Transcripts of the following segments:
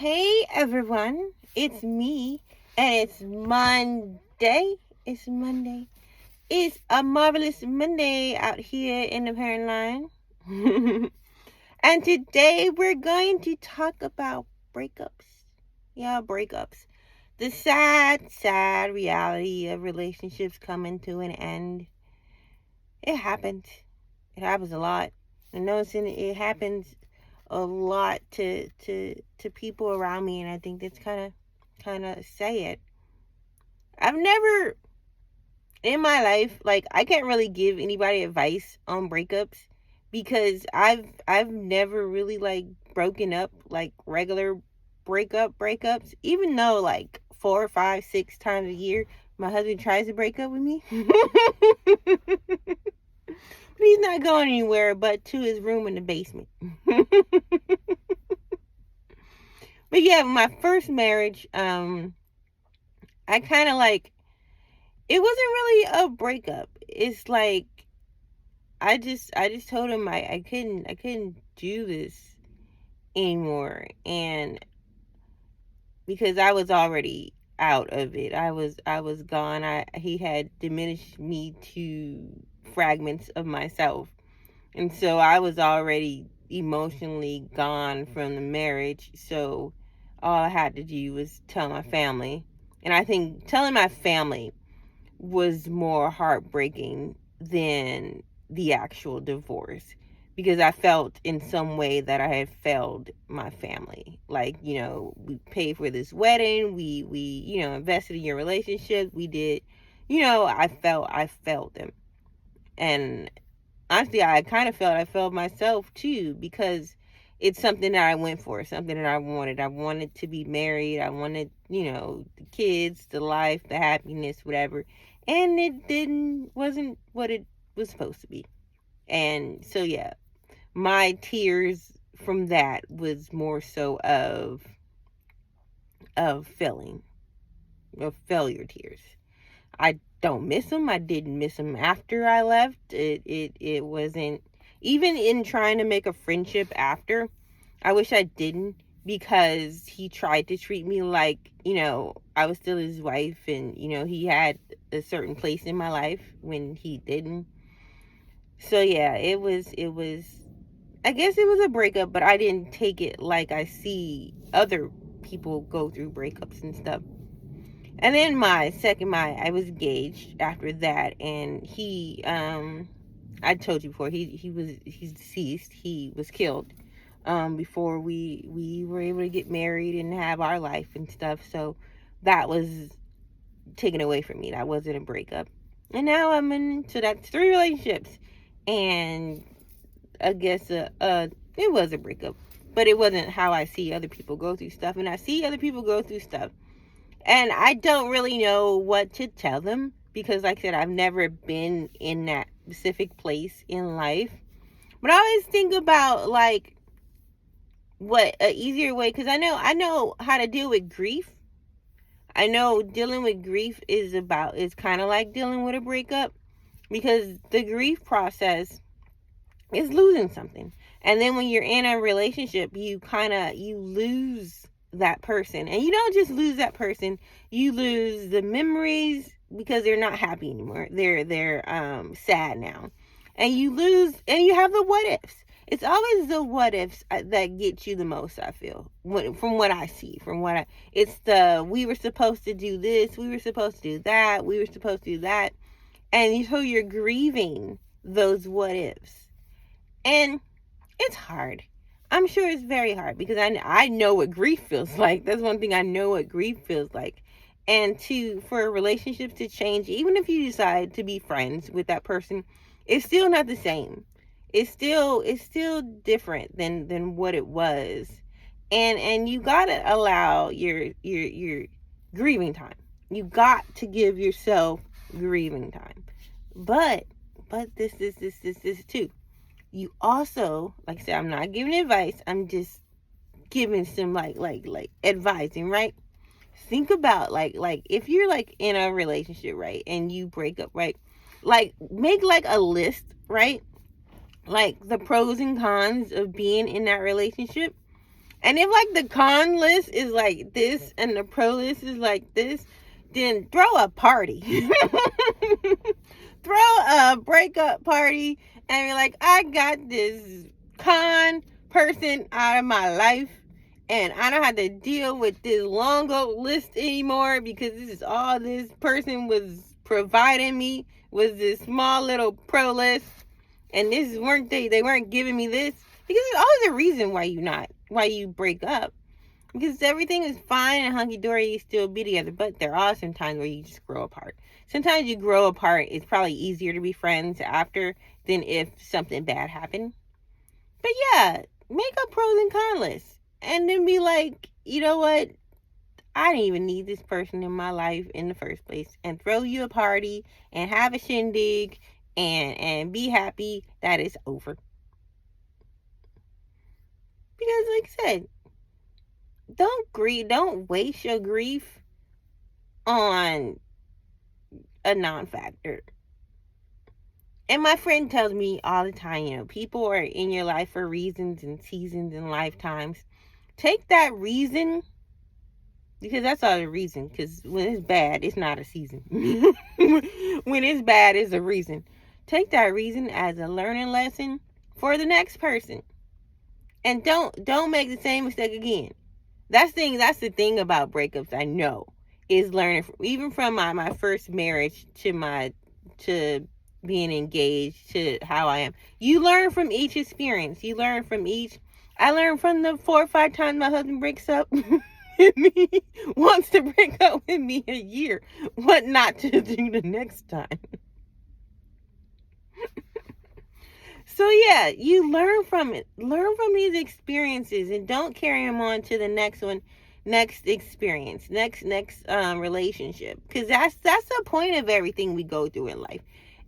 Hey everyone, it's me, and it's Monday. It's Monday. It's a marvelous Monday out here in the parent line. And today we're going to talk about breakups. Yeah, breakups. The sad reality of relationships coming to an end. It happens. It happens a lot. I'm noticing it happens a lot to people around me, and I think that's kind of sad. I've never in my life, like, I can't really give anybody advice on breakups because I've never really like broken up like regular breakups, even though like 4 or 5 6 times a year my husband tries to break up with me. But he's not going anywhere but to his room in the basement. But yeah, my first marriage, I kind of like, it wasn't really a breakup. It's like I just told him I couldn't do this anymore, and because I was already out of it. I was gone. I He had diminished me to fragments of myself. And so I was already emotionally gone from the marriage. So all I had to do was tell my family. And I think telling my family was more heartbreaking than the actual divorce, because I felt in some way that I had failed my family. Like, we paid for this wedding, we invested in your relationship, we did, I felt them. And honestly, I kind of felt I failed myself too, because it's something that I went for, something that I wanted. I wanted to be married. I wanted, the kids, the life, the happiness, whatever. And it wasn't what it was supposed to be. And so, yeah, my tears from that was more so of failing, of failure tears. I don't miss them. I didn't miss them after I left. It wasn't, even in trying to make a friendship after. I wish I didn't, because he tried to treat me like, I was still his wife, and he had a certain place in my life when he didn't. So yeah, it was I guess it was a breakup, but I didn't take it like I see other people go through breakups and stuff. And then I was engaged after that, and I told you before, he's deceased. He was killed before we were able to get married and have our life and stuff. So that was taken away from me. That wasn't a breakup. And now I'm in, so that's 3 relationships. And I guess it was a breakup, but it wasn't how I see other people go through stuff. And I see other people go through stuff, and I don't really know what to tell them, because, like I said, I've never been in that specific place in life. But I always think about, like, what a easier way, because I know how to deal with grief. I know dealing with grief is kind of like dealing with a breakup, because the grief process is losing something. And then when you're in a relationship, you lose that person. And you don't just lose that person, you lose the memories, because they're not happy anymore. They're sad now. And you have the what ifs. It's always the what ifs that get you the most, I feel. From what I see, it's the, we were supposed to do this, we were supposed to do that, we were supposed to do that. And so you're grieving those what ifs. And it's hard. I'm sure it's very hard, because I know what grief feels like. That's one thing, I know what grief feels like. And for relationships to change, even if you decide to be friends with that person, it's still not the same. It's still different than what it was. And you gotta allow your grieving time. You got to give yourself grieving time. But this too, you also, like I said, I'm not giving advice, I'm just giving some like advising, right? Think about, like if you're like in a relationship, right, and you break up, right, like make like a list, right, like the pros and cons of being in that relationship, And if like the con list is like this and the pro list is like this, then throw a party. Throw a breakup party and be like, I got this con person out of my life and I don't have to deal with this long old list anymore because this is all this person was providing me was this small little pro list, and this weren't they weren't giving me this, because there's always a reason why you break up, because everything is fine and hunky-dory, you still be together, but there are some times where you just grow apart. Sometimes you grow apart, it's probably easier to be friends after than if something bad happened. But yeah, make a pros and cons list. And then be like, you know what? I didn't even need this person in my life in the first place. And throw you a party and have a shindig and be happy that it's over. Because like I said, don't waste your grief on a non-factor. And my friend tells me all the time, people are in your life for reasons and seasons and lifetimes. Take that reason, because that's all the reason, because when it's bad, it's not a season. When it's bad, it's a reason. Take that reason as a learning lesson for the next person. And don't make the same mistake again. That's the thing about breakups, I know, is learning even from my first marriage to being engaged to how I am. You learn from each experience. You learn from each. I learned from the 4 or 5 times my husband breaks up with me, wants to break up with me a year, what not to do the next time. So yeah, you learn from it. Learn from these experiences and don't carry them on to the next one, next experience, next relationship. Because that's the point of everything we go through in life.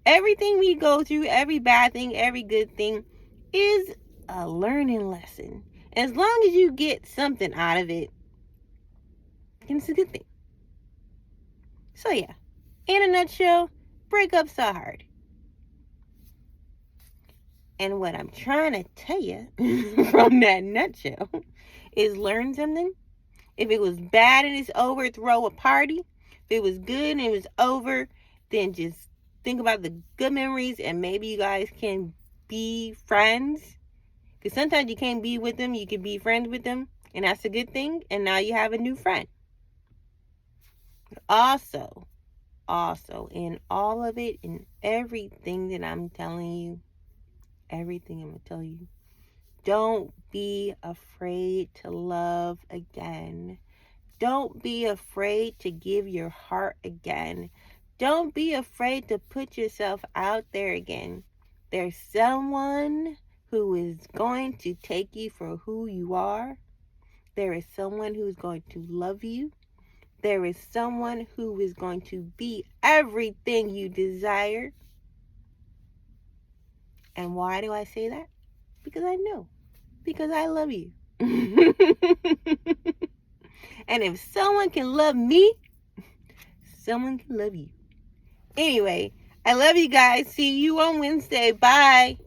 Everything we go through, every bad thing, every good thing, is a learning lesson. As long as you get something out of it, it's a good thing. So yeah, in a nutshell, breakups are hard. And what I'm trying to tell you from that nutshell is learn something. If it was bad and it's over, throw a party. If it was good and it was over, then just think about the good memories and maybe you guys can be friends. Because sometimes you can't be with them, you can be friends with them, and that's a good thing. And now you have a new friend. Also, in all of it, in everything that I'm telling you, everything I'm going to tell you, don't be afraid to love again. Don't be afraid to give your heart again. Don't be afraid to put yourself out there again. There's someone who is going to take you for who you are. There is someone who is going to love you. There is someone who is going to be everything you desire. And why do I say that? Because I know. Because I love you. And if someone can love me, someone can love you. Anyway, I love you guys. See you on Wednesday. Bye.